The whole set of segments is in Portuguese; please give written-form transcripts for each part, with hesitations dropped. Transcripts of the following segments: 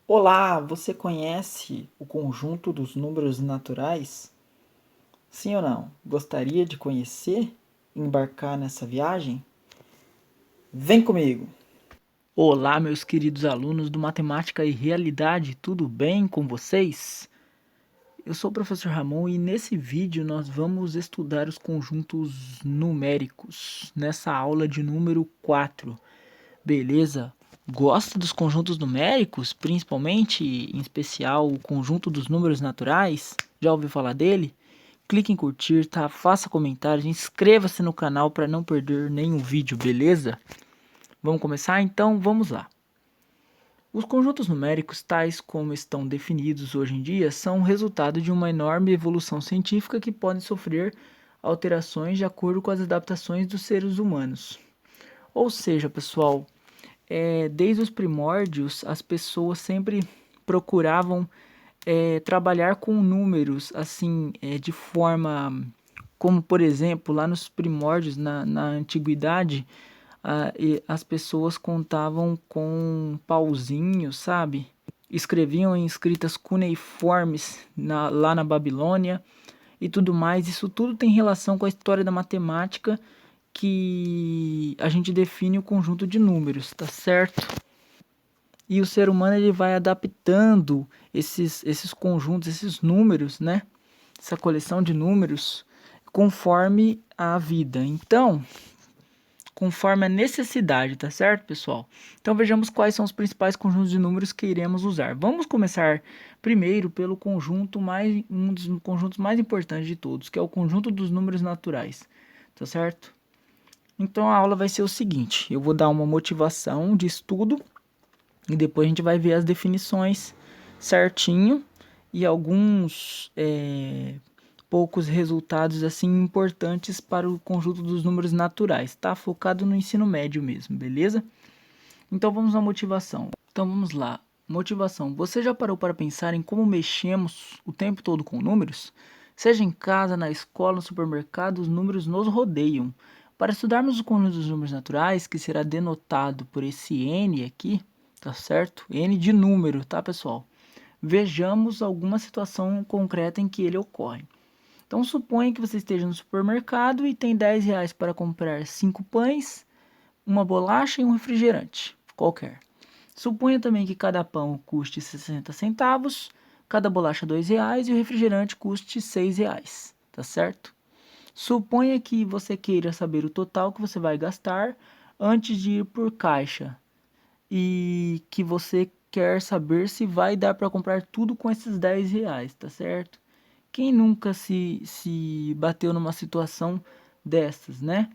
Olá, você conhece o conjunto dos números naturais? Sim ou não? Gostaria de conhecer e embarcar nessa viagem? Vem comigo! Olá, meus queridos alunos do Matemática e Realidade, tudo bem com vocês? Eu sou o professor Ramon e nesse vídeo nós vamos estudar os conjuntos numéricos, nessa aula de número 4, beleza? Gosta dos conjuntos numéricos, principalmente, em especial, o conjunto dos números naturais? Já ouviu falar dele? Clique em curtir, tá? Faça comentários, inscreva-se no canal para não perder nenhum vídeo, beleza? Vamos começar? Então, vamos lá. Os conjuntos numéricos, tais como estão definidos hoje em dia, são resultado de uma enorme evolução científica que podem sofrer alterações de acordo com as adaptações dos seres humanos. Ou seja, pessoal, desde os primórdios, as pessoas sempre procuravam trabalhar com números, assim, de forma como, por exemplo, lá nos primórdios, na antiguidade, as pessoas contavam com pauzinhos, sabe? Escreviam em escritas cuneiformes lá na Babilônia e tudo mais. Isso tudo tem relação com a história da matemática, que a gente define o conjunto de números, tá certo? E o ser humano ele vai adaptando esses conjuntos, esses números, né? Essa coleção de números conforme a vida. Então, conforme a necessidade, tá certo, pessoal? Então vejamos quais são os principais conjuntos de números que iremos usar. Vamos começar primeiro pelo um dos conjuntos mais importantes de todos, que é o conjunto dos números naturais, tá certo? Então a aula vai ser o seguinte: eu vou dar uma motivação de estudo e depois a gente vai ver as definições certinho e alguns poucos resultados assim importantes para o conjunto dos números naturais, tá? Focado no ensino médio mesmo, beleza? Então vamos à motivação. Então vamos lá. Motivação. Você já parou para pensar em como mexemos o tempo todo com números? Seja em casa, na escola, no supermercado, os números nos rodeiam. Para estudarmos o conjunto dos números naturais, que será denotado por esse N aqui, tá certo? N de número, tá, pessoal? Vejamos alguma situação concreta em que ele ocorre. Então suponha que você esteja no supermercado e tem R$ 10 para comprar 5 pães, uma bolacha e um refrigerante, qualquer. Suponha também que cada pão custe 60 centavos, cada bolacha R$ 2 e o refrigerante custe R$ 6, tá certo? Suponha que você queira saber o total que você vai gastar antes de ir por caixa e que você quer saber se vai dar para comprar tudo com esses R$ 10, tá certo? Quem nunca se bateu numa situação dessas, né?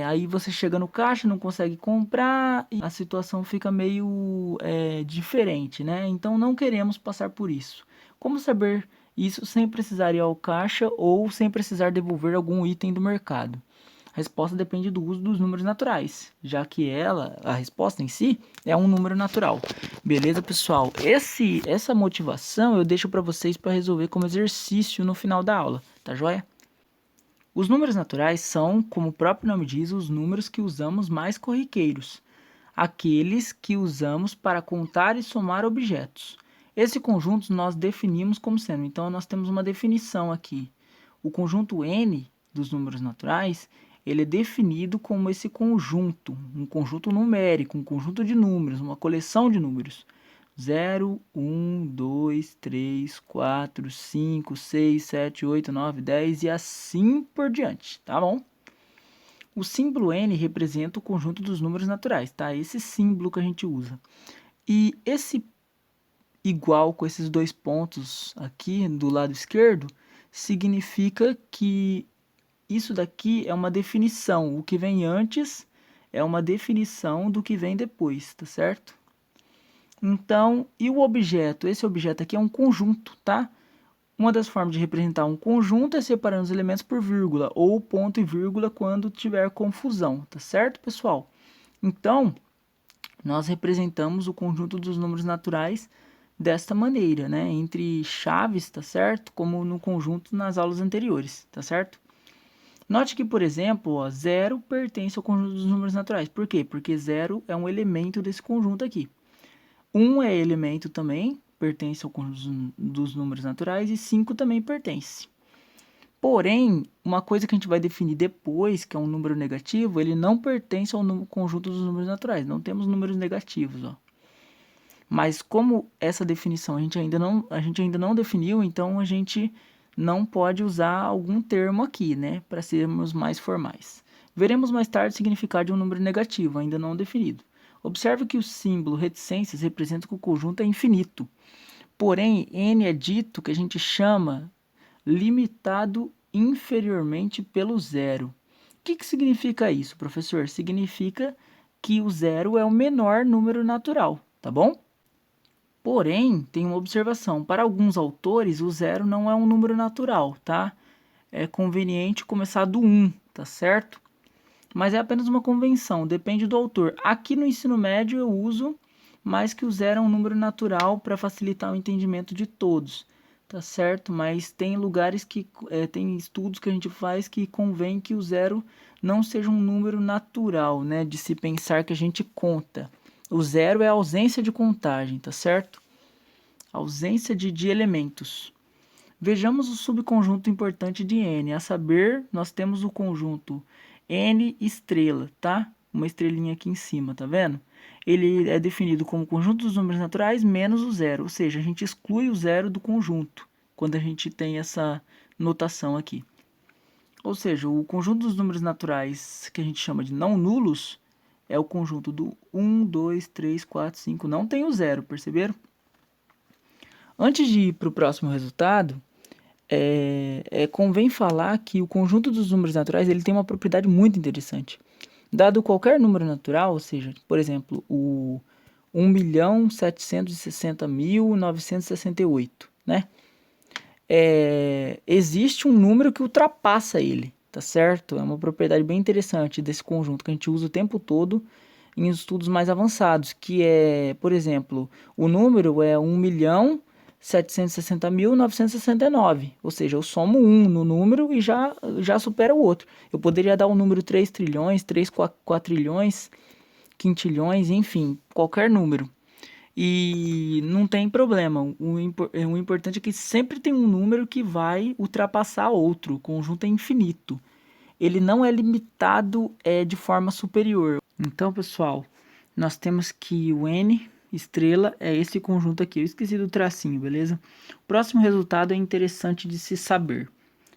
Aí você chega no caixa, não consegue comprar e a situação fica meio diferente, né? Então não queremos passar por isso. Como saber isso sem precisar ir ao caixa ou sem precisar devolver algum item do mercado? A resposta depende do uso dos números naturais, já que a resposta em si, é um número natural. Beleza, pessoal? Essa motivação eu deixo para vocês para resolver como exercício no final da aula, tá joia? Os números naturais são, como o próprio nome diz, os números que usamos mais corriqueiros, aqueles que usamos para contar e somar objetos. Esse conjunto nós definimos como sendo, então nós temos uma definição aqui. O conjunto N dos números naturais, ele é definido como esse conjunto, um conjunto numérico, um conjunto de números, uma coleção de números. 0, 1, 2, 3, 4, 5, 6, 7, 8, 9, 10 e assim por diante, tá bom? O símbolo N representa o conjunto dos números naturais, tá? Esse símbolo que a gente usa. E esse igual com esses dois pontos aqui do lado esquerdo significa que isso daqui é uma definição. O que vem antes é uma definição do que vem depois, tá certo? Então, e o objeto? Esse objeto aqui é um conjunto, tá? Uma das formas de representar um conjunto é separando os elementos por vírgula ou ponto e vírgula quando tiver confusão, tá certo, pessoal? Então, nós representamos o conjunto dos números naturais desta maneira, né? Entre chaves, tá certo? Como no conjunto nas aulas anteriores, tá certo? Note que, por exemplo, ó, 0 pertence ao conjunto dos números naturais. Por quê? Porque 0 é um elemento desse conjunto aqui. 1 é elemento também, pertence ao conjunto dos números naturais, e 5 também pertence. Porém, uma coisa que a gente vai definir depois, que é um número negativo, ele não pertence ao conjunto dos números naturais. Não temos números negativos, ó. Mas como essa definição a gente ainda não definiu, então a gente não pode usar algum termo aqui, né, para sermos mais formais. Veremos mais tarde o significado de um número negativo, ainda não definido. Observe que o símbolo reticências representa que o conjunto é infinito. Porém, n é dito que a gente chama limitado inferiormente pelo zero. O que significa isso, professor? Significa que o zero é o menor número natural, tá bom? Porém, tem uma observação. Para alguns autores, o zero não é um número natural, tá? É conveniente começar do 1, tá certo? Mas é apenas uma convenção, depende do autor. Aqui no ensino médio eu uso mais que o zero é um número natural para facilitar o entendimento de todos, tá certo? Mas tem lugares que tem estudos que a gente faz que convém que o zero não seja um número natural, né? De se pensar que a gente conta. O zero é a ausência de contagem, tá certo? Ausência de elementos. Vejamos o subconjunto importante de N. A saber, nós temos o conjunto N estrela, tá? Uma estrelinha aqui em cima, tá vendo? Ele é definido como conjunto dos números naturais menos o zero, ou seja, a gente exclui o zero do conjunto, quando a gente tem essa notação aqui. Ou seja, o conjunto dos números naturais que a gente chama de não nulos é o conjunto do 1, 2, 3, 4, 5, não tem o zero, perceberam? Antes de ir para o próximo resultado, convém falar que o conjunto dos números naturais ele tem uma propriedade muito interessante. Dado qualquer número natural, ou seja, por exemplo, o 1.760.968, né? Existe um número que ultrapassa ele, tá certo? É uma propriedade bem interessante desse conjunto que a gente usa o tempo todo em estudos mais avançados, que é, por exemplo, o número é 1.760.969, ou seja, eu somo 1 no número e já supera o outro. Eu poderia dar o número 3 trilhões, 3 quatrilhões, quintilhões, enfim, qualquer número. E não tem problema. O importante é que sempre tem um número que vai ultrapassar outro. O conjunto é infinito. Ele não é limitado de forma superior. Então, pessoal, nós temos que o N estrela é esse conjunto aqui. Eu esqueci do tracinho, beleza? O próximo resultado é interessante de se saber.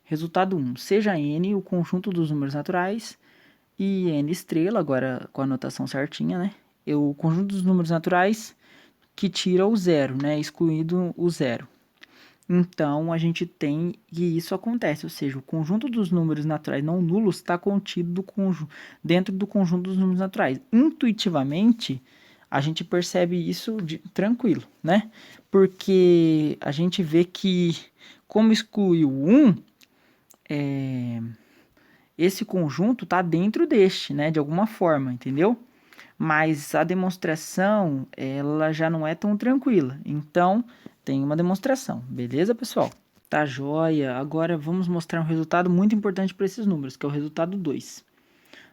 Resultado 1. Seja N o conjunto dos números naturais e N estrela, agora com a anotação certinha, né? O conjunto dos números naturais que tira o zero, né? Excluído o zero. Então, a gente tem que isso acontece, ou seja, o conjunto dos números naturais não nulos está contido dentro do conjunto dos números naturais. Intuitivamente, a gente percebe isso tranquilo, né? Porque a gente vê que, como excluiu um, esse conjunto está dentro deste, né? De alguma forma, entendeu? Mas a demonstração, ela já não é tão tranquila. Então, tem uma demonstração, beleza, pessoal? Tá joia. Agora vamos mostrar um resultado muito importante para esses números, que é o resultado 2.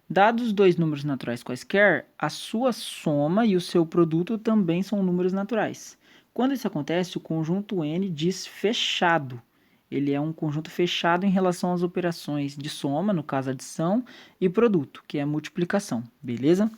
Dados dois números naturais quaisquer, a sua soma e o seu produto também são números naturais. Quando isso acontece, o conjunto N diz fechado. Ele é um conjunto fechado em relação às operações de soma, no caso adição, e produto, que é multiplicação, beleza?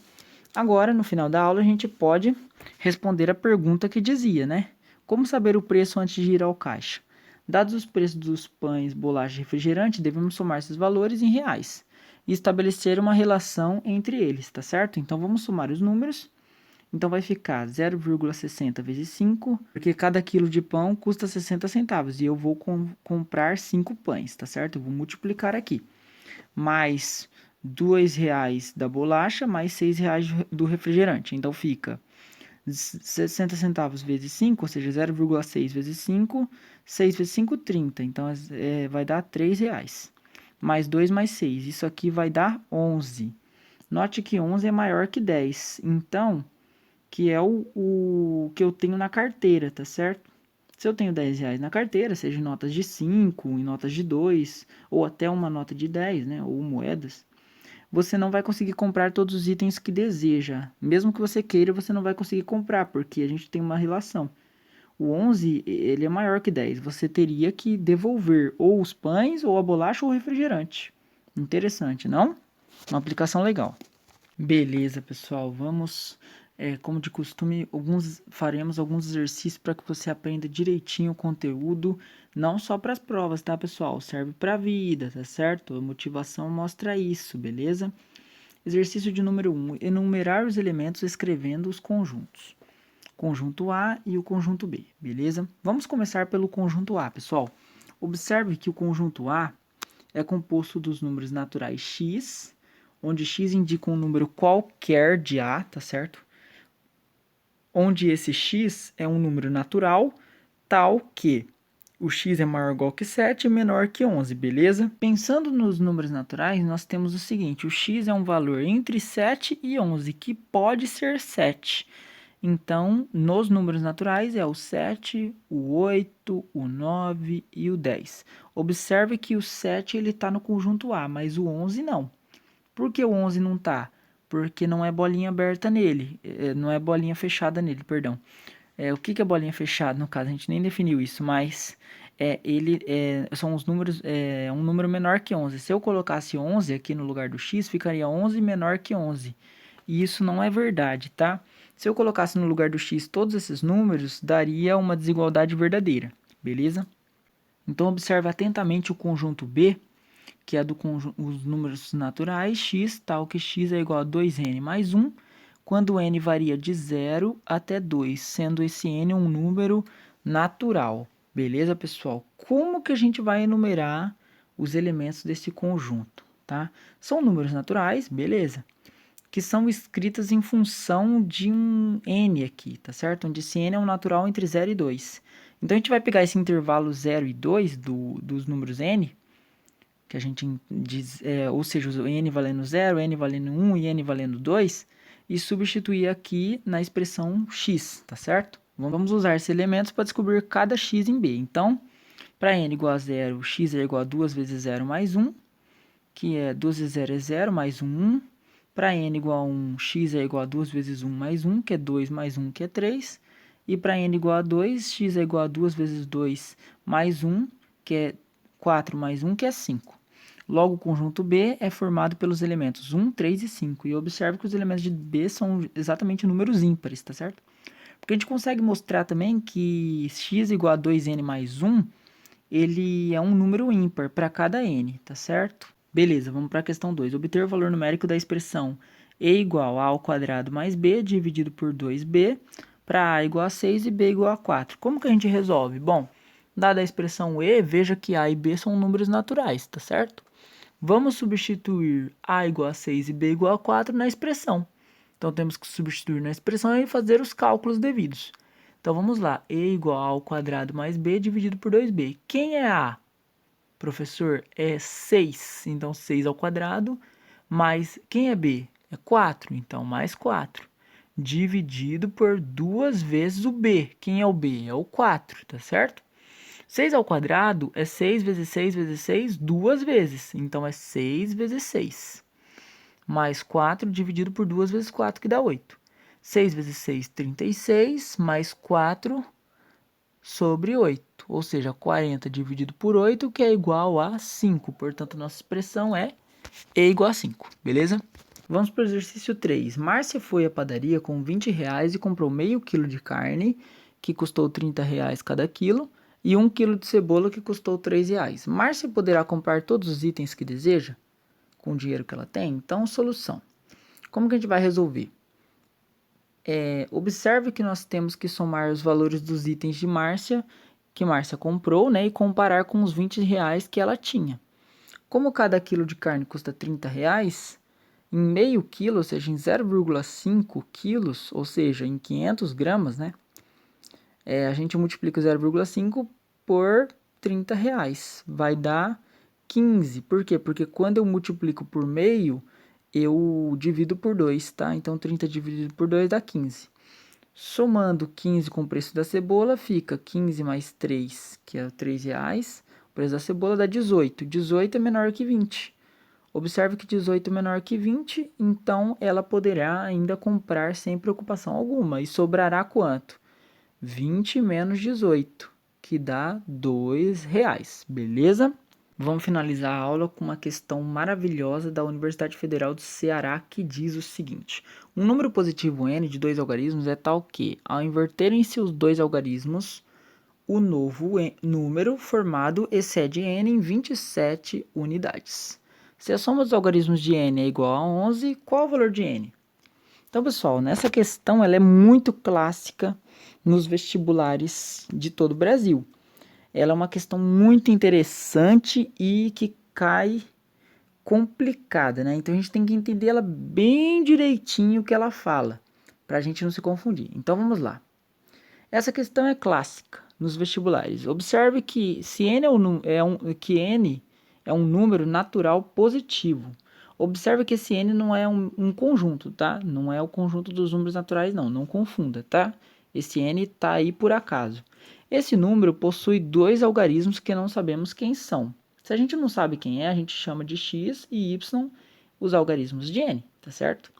Agora, no final da aula, a gente pode responder a pergunta que dizia, né? Como saber o preço antes de ir ao caixa? Dados os preços dos pães, bolacha e refrigerante, devemos somar esses valores em reais e estabelecer uma relação entre eles, tá certo? Então, vamos somar os números. Então, vai ficar 0,60 vezes 5, porque cada quilo de pão custa 60 centavos e eu vou comprar 5 pães, tá certo? Eu vou multiplicar aqui. Mais R$2 da bolacha, mais R$6 do refrigerante. Então, fica 60 centavos vezes 5, ou seja, 0,6 vezes 5, 6 vezes 5, 30. Então, vai dar R$3. Mais 2 mais 6. Isso aqui vai dar 11. Note que 11 é maior que 10. Então, que é o que eu tenho na carteira, tá certo? Se eu tenho R$10 na carteira, seja em notas de 5, em notas de 2, ou até uma nota de 10, né? Ou moedas, você não vai conseguir comprar todos os itens que deseja. Mesmo que você queira, você não vai conseguir comprar, porque a gente tem uma relação. O 11, ele é maior que 10. Você teria que devolver ou os pães, ou a bolacha, ou o refrigerante. Interessante, não? Uma aplicação legal. Beleza, pessoal. Vamos, como de costume, faremos alguns exercícios para que você aprenda direitinho o conteúdo. Não só para as provas, tá, pessoal? Serve para a vida, tá certo? A motivação mostra isso, beleza? Exercício de número 1. Enumerar os elementos escrevendo os conjuntos. Conjunto A e o conjunto B, beleza? Vamos começar pelo conjunto A, pessoal. Observe que o conjunto A é composto dos números naturais x, onde x indica um número qualquer de A, tá certo? Onde esse x é um número natural, tal que o x é maior ou igual que 7 e menor que 11, beleza? Pensando nos números naturais, nós temos o seguinte, o x é um valor entre 7 e 11, que pode ser 7. Então, nos números naturais é o 7, o 8, o 9 e o 10. Observe que o 7 está no conjunto A, mas o 11 não. Por que o 11 não está? Porque não é bolinha aberta nele, não é bolinha fechada nele, perdão. O que é bolinha fechada? No caso, a gente nem definiu isso, mas são os números, um número menor que 11. Se eu colocasse 11 aqui no lugar do x, ficaria 11 menor que 11. E isso não é verdade, tá? Se eu colocasse no lugar do x todos esses números, daria uma desigualdade verdadeira, beleza? Então, observe atentamente o conjunto B, que é os números naturais, x, tal que x é igual a 2n mais 1, quando n varia de 0 até 2, sendo esse n um número natural. Beleza, pessoal? Como que a gente vai enumerar os elementos desse conjunto, tá? São números naturais, beleza? Que são escritas em função de um n aqui, tá certo? Onde esse n é um natural entre 0 e 2. Então, a gente vai pegar esse intervalo 0 e 2 dos números n, que a gente diz, ou seja, o n valendo 0, n valendo 1 e n valendo 2, e substituir aqui na expressão x, tá certo? Vamos usar esses elementos para descobrir cada x em b. Então, para n igual a 0, x é igual a 2 vezes 0 mais 1, que é 2 vezes 0 é 0, mais 1, 1. Para n igual a 1, x é igual a 2 vezes 1 mais 1, que é 2 mais 1, que é 3. E para n igual a 2, x é igual a 2 vezes 2 mais 1, que é 4 mais 1, que é 5. Logo, o conjunto B é formado pelos elementos 1, 3 e 5. E observe que os elementos de B são exatamente números ímpares, tá certo? Porque a gente consegue mostrar também que x igual a 2n mais 1, ele é um número ímpar para cada n, tá certo? Beleza, vamos para a questão 2. Obter o valor numérico da expressão e igual a ao quadrado mais b dividido por 2b para a igual a 6 e b igual a 4. Como que a gente resolve? Bom, dada a expressão e, veja que a e b são números naturais, tá certo? Vamos substituir a igual a 6 e b igual a 4 na expressão. Então, temos que substituir na expressão e fazer os cálculos devidos. Então, vamos lá. E igual a ao quadrado mais b dividido por 2b. Quem é a? Professor, é 6. Então, 6 ao quadrado. Mais, quem é b? É 4. Então, mais 4. Dividido por 2 vezes o b. Quem é o b? É o 4, tá certo? 6 ao quadrado é 6 vezes 6 vezes 6 duas vezes. Então, é 6 vezes 6. Mais 4 dividido por 2 vezes 4, que dá 8. 6 vezes 6, 36, mais 4 sobre 8. Ou seja, 40 dividido por 8, que é igual a 5. Portanto, nossa expressão é E igual a 5, beleza? Vamos para o exercício 3. Márcia foi à padaria com R$ 20 e comprou meio quilo de carne, que custou R$ 30 cada quilo, e 1 quilo de cebola, que custou R$ 3. Márcia poderá comprar todos os itens que deseja com o dinheiro que ela tem? Então, solução. Como que a gente vai resolver? Observe que nós temos que somar os valores dos itens de Márcia, que Márcia comprou, né, e comparar com os R$ 20 que ela tinha. Como cada quilo de carne custa R$ 30, em meio quilo, ou seja, em 0,5 quilos, ou seja, em 500 gramas, né, a gente multiplica 0,5 por R$ 30. Vai dar 15. Por quê? Porque quando eu multiplico por meio, eu divido por 2, tá? Então, 30 dividido por 2 dá 15. Somando 15 com o preço da cebola, fica 15 mais 3, que é R$ 3. O preço da cebola dá 18. 18 é menor que 20. Observe que 18 é menor que 20, então ela poderá ainda comprar sem preocupação alguma. E sobrará quanto? 20 menos 18, que dá R$ 2, beleza? Vamos finalizar a aula com uma questão maravilhosa da Universidade Federal do Ceará que diz o seguinte: um número positivo n de dois algarismos é tal que, ao inverterem-se os dois algarismos, o novo número formado excede n em 27 unidades. Se a soma dos algarismos de n é igual a 11, qual o valor de n? Então, pessoal, nessa questão ela é muito clássica nos vestibulares de todo o Brasil. Ela é uma questão muito interessante e que cai complicada, né? Então a gente tem que entender ela bem direitinho o que ela fala, para a gente não se confundir. Então vamos lá. Essa questão é clássica nos vestibulares. Observe que se n que n é um número natural positivo. Observe que esse n não é um conjunto, tá? Não é o conjunto dos números naturais, não confunda, tá? Esse n está aí por acaso. Esse número possui dois algarismos que não sabemos quem são. Se a gente não sabe quem é, a gente chama de x e y os algarismos de n, tá certo?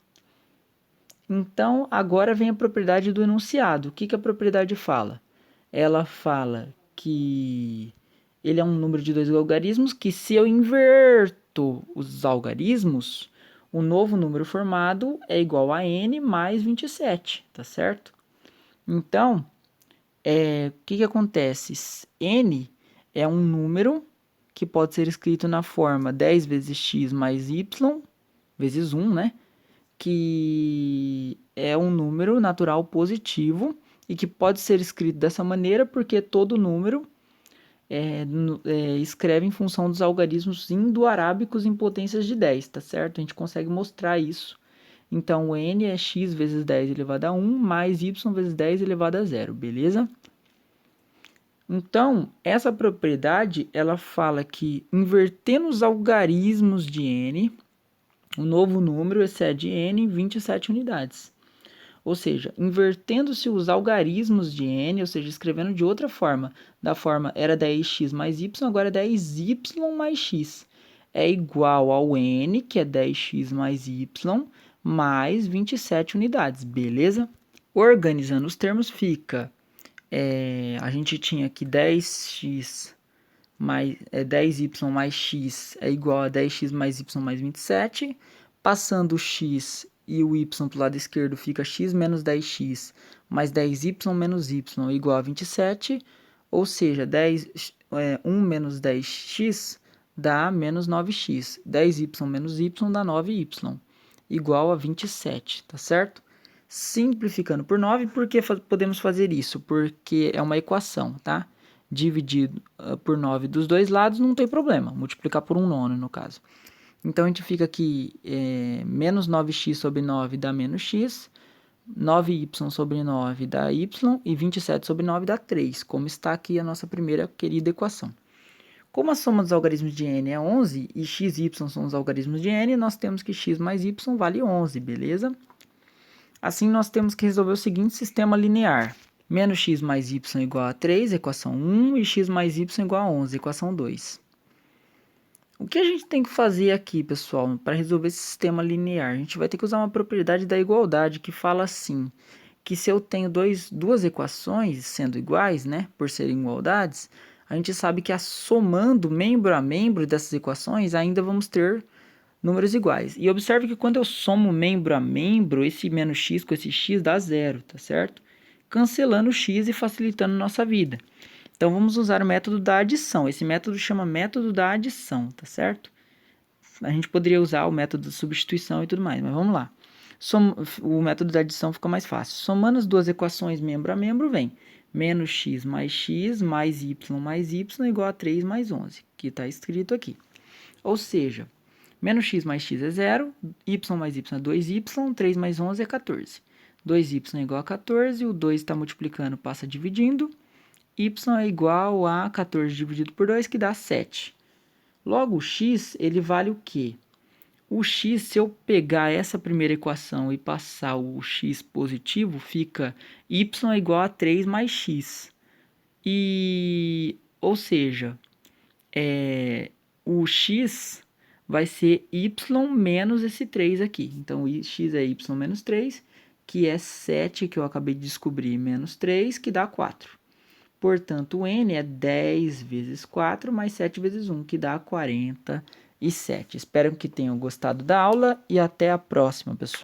Então, agora vem a propriedade do enunciado. O que a propriedade fala? Ela fala que ele é um número de dois algarismos que, se eu inverto os algarismos, o novo número formado é igual a n mais 27, tá certo? Então, o que acontece? N é um número que pode ser escrito na forma 10 vezes x mais y vezes 1, né? Que é um número natural positivo e que pode ser escrito dessa maneira porque todo número escreve em função dos algarismos indo-arábicos em potências de 10, tá certo? A gente consegue mostrar isso. Então, o n é x vezes 10 elevado a 1 mais y vezes 10 elevado a 0, beleza? Então, essa propriedade, ela fala que invertendo os algarismos de n, o novo número excede n em 27 unidades. Ou seja, invertendo-se os algarismos de n, ou seja, escrevendo de outra forma, da forma era 10x mais y, agora é 10y mais x. É igual ao n, que é 10x mais y, mais 27 unidades, beleza? Organizando os termos, fica... a gente tinha aqui 10x mais 10y mais x é igual a 10x mais y mais 27. Passando o x e o y para o lado esquerdo, fica x menos 10x mais 10y menos y igual a 27. Ou seja, 1 menos 10x dá menos 9x. 10y menos y dá 9y, igual a 27, tá certo? Simplificando por 9, por que podemos fazer isso? Porque é uma equação, tá? Dividido por 9 dos dois lados, não tem problema. Multiplicar por 1/9, no caso. Então, a gente fica aqui, menos 9x sobre 9 dá menos x, 9y sobre 9 dá y, e 27 sobre 9 dá 3, como está aqui a nossa primeira querida equação. Como a soma dos algarismos de n é 11, e x e y são os algarismos de n, nós temos que x mais y vale 11, beleza? Assim, nós temos que resolver o seguinte sistema linear. Menos x mais y igual a 3, equação 1, e x mais y igual a 11, equação 2. O que a gente tem que fazer aqui, pessoal, para resolver esse sistema linear? A gente vai ter que usar uma propriedade da igualdade que fala assim, que se eu tenho duas equações sendo iguais, né, por serem igualdades, a gente sabe que somando membro a membro dessas equações, ainda vamos ter números iguais. E observe que quando eu somo membro a membro, esse menos x com esse x dá zero, tá certo? Cancelando o x e facilitando nossa vida. Então, vamos usar o método da adição. Esse método chama método da adição, tá certo? A gente poderia usar o método de substituição e tudo mais, mas vamos lá. O método da adição fica mais fácil. Somando as duas equações membro a membro, vem menos x mais y igual a 3 mais 11, que está escrito aqui. Ou seja, menos x mais x é 0, y mais y é 2y, 3 mais 11 é 14. 2y é igual a 14, o 2 está multiplicando, passa dividindo. Y é igual a 14 dividido por 2, que dá 7. Logo, o x, ele vale o quê? O x, se eu pegar essa primeira equação e passar o x positivo, fica y é igual a 3 mais x. Ou seja, o x vai ser y menos esse 3 aqui. Então, x é y menos 3, que é 7, que eu acabei de descobrir, menos 3, que dá 4. Portanto, o n é 10 vezes 4 mais 7 vezes 1, que dá 47. Espero que tenham gostado da aula e até a próxima, pessoal.